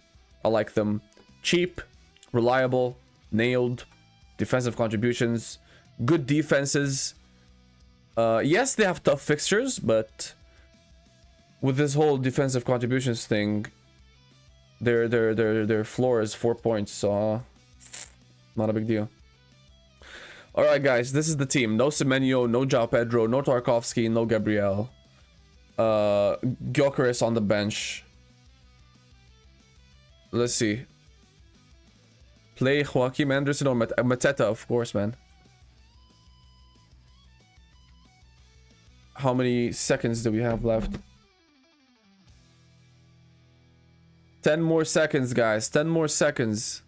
I like them. Cheap, reliable, nailed, defensive contributions, good defenses. Yes, they have tough fixtures, but with this whole defensive contributions thing, their floor is 4 points, so not a big deal. Alright, guys, this is the team. No Semenyo, no João Pedro, no Tarkowski, no Gabriel. Gyökeres on the bench. Let's see. Play Joachim Anderson or Mateta, of course, man. How many seconds do we have left? 10 more seconds, guys. 10 more seconds.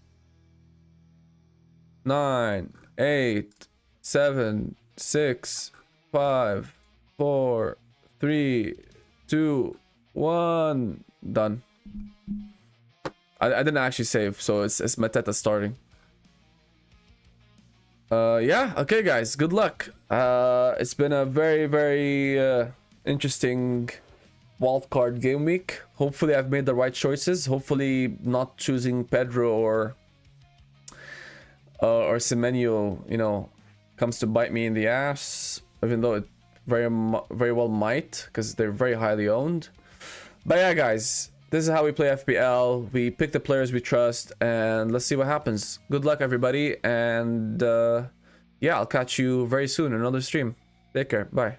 9, 8, 7, 6, 5, 4, 3, 2, 1. Done. I didn't actually save, so it's Mateta starting. Yeah, okay guys, good luck. It's been a very interesting wildcard game week. Hopefully I've made the right choices. Hopefully not choosing Pedro or Semenyo, you know, comes to bite me in the ass, even though it very well might, because they're very highly owned. But yeah guys, this is how we play FPL. We pick the players we trust, and let's see what happens. Good luck, everybody, and yeah, I'll catch you very soon in another stream. Take care. Bye.